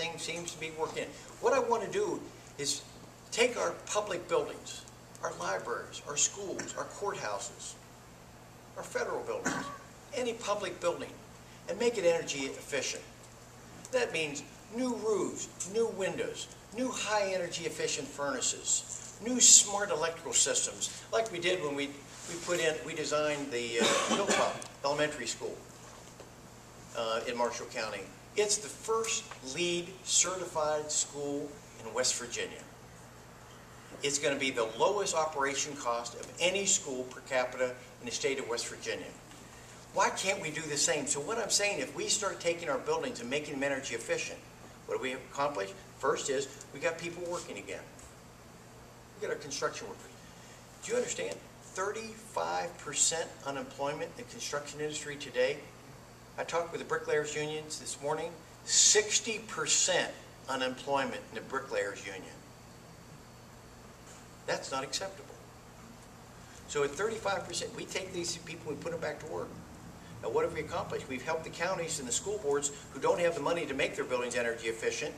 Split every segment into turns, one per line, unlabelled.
everything seems to be working. What I want to do is take our public buildings, our libraries, our schools, our courthouses, our federal buildings, any public building, and make it energy efficient. That means new roofs, new windows, new high energy efficient furnaces, new smart electrical systems, like we did when we designed the Hilltop Elementary School in Marshall County. It's the first LEED certified school in West Virginia. It's going to be the lowest operation cost of any school per capita in the state of West Virginia. Why can't we do the same? So what I'm saying, if we start taking our buildings and making them energy efficient, what do we accomplish? First is, we got people working again. We got our construction workers. Do you understand? 35% unemployment in the construction industry today. I talked with the bricklayers unions this morning. 60% unemployment in the bricklayers union. That's not acceptable. So at 35%, we take these people and we put them back to work. Now what have we accomplished? We've helped the counties and the school boards who don't have the money to make their buildings energy efficient,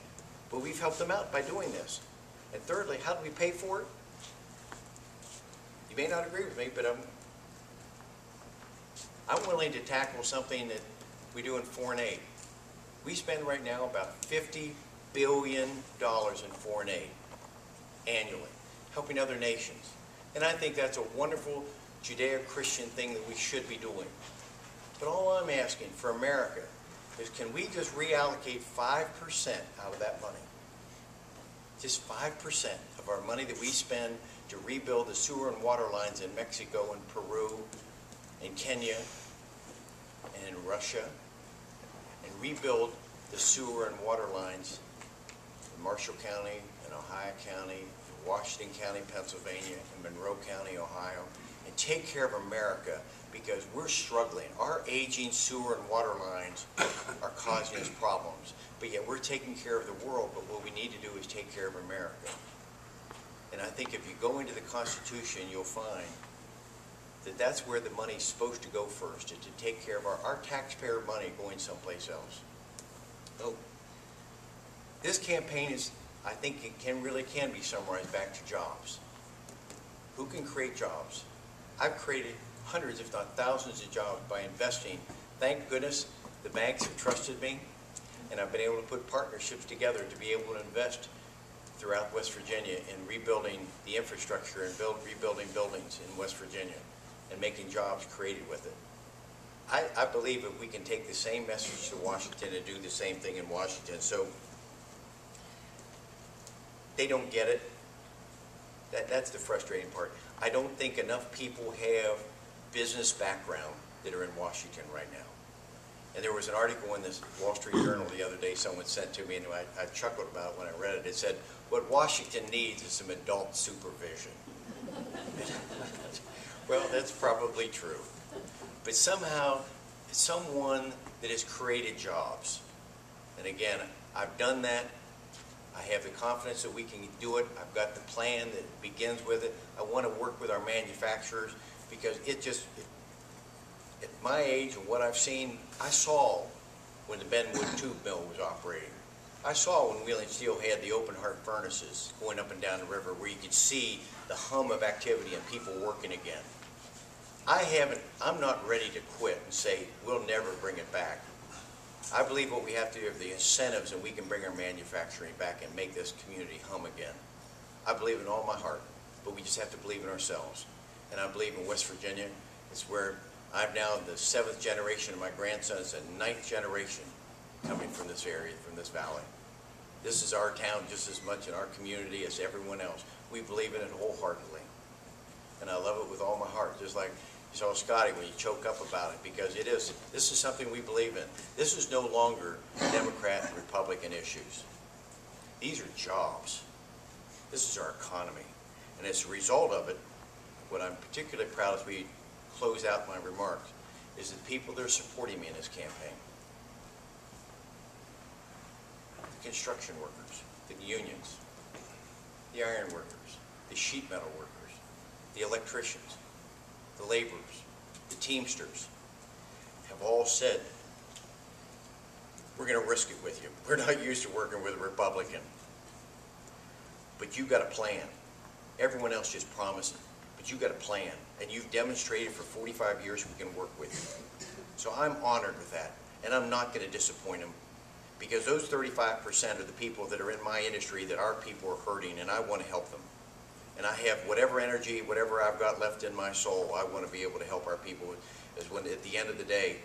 but we've helped them out by doing this. And thirdly, how do we pay for it? You may not agree with me, but I'm willing to tackle something that we do in foreign aid. We spend right now about $50 billion in foreign aid annually, helping other nations. And I think that's a wonderful Judeo-Christian thing that we should be doing. But all I'm asking for America is, can we just reallocate 5% out of that money? Just 5% of our money that we spend to rebuild the sewer and water lines in Mexico and Peru and Kenya and in Russia, and rebuild the sewer and water lines in Marshall County and Ohio County, Washington County, Pennsylvania, and Monroe County, Ohio, and take care of America, because we're struggling. Our aging sewer and water lines are causing us problems, but yet we're taking care of the world, but what we need to do is take care of America. And I think if you go into the Constitution, you'll find that that's where the money's supposed to go first, is to take care of our taxpayer money going someplace else. So this campaign is, I think it really can be summarized back to jobs. Who can create jobs? I've created hundreds, if not thousands, of jobs by investing. Thank goodness the banks have trusted me, and I've been able to put partnerships together to be able to invest throughout West Virginia in rebuilding the infrastructure and rebuilding buildings in West Virginia and making jobs created with it. I believe that we can take the same message to Washington and do the same thing in Washington. So they don't get it. That's the frustrating part. I don't think enough people have business background that are in Washington right now. And there was an article in this Wall Street Journal the other day someone sent to me, and I chuckled about it when I read it. It said, what Washington needs is some adult supervision. Well, that's probably true. But somehow, someone that has created jobs. And again, I've done that. I have the confidence that we can do it. I've got the plan that begins with it. I want to work with our manufacturers, because at my age and what I've seen, I saw when the Benwood tube mill was operating. I saw when Wheeling Steel had the open heart furnaces going up and down the river, where you could see the hum of activity and people working again. I'm not ready to quit and say, we'll never bring it back. I believe what we have to do are the incentives, and we can bring our manufacturing back and make this community hum again. I believe in all my heart, but we just have to believe in ourselves. And I believe in West Virginia. It's where I'm now the 7th generation of my grandson's, the 9th generation coming from this area, from this valley. This is our town just as much in our community as everyone else. We believe in it wholeheartedly. And I love it with all my heart, just like you saw Scotty when you choke up about it, because this is something we believe in. This is no longer Democrat and Republican issues. These are jobs. This is our economy. And as a result of it, what I'm particularly proud as we close out my remarks is the people that are supporting me in this campaign. The construction workers, the unions, the iron workers, the sheet metal workers, the electricians, the laborers, the teamsters have all said, we're going to risk it with you. We're not used to working with a Republican. But you've got a plan. Everyone else just promised, but you've got a plan. And you've demonstrated for 45 years we can work with you. So I'm honored with that. And I'm not going to disappoint them, because those 35% are the people that are in my industry that our people are hurting, and I want to help them. And I have whatever energy, whatever I've got left in my soul, I want to be able to help our people, as when at the end of the day,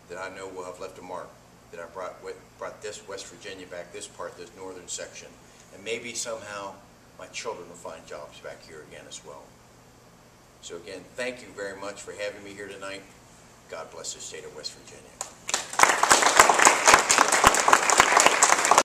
that I know will have left a mark, that I brought this West Virginia back, this part, this northern section, and maybe somehow my children will find jobs back here again as well. So again, thank you very much for having me here tonight. God bless the state of West Virginia.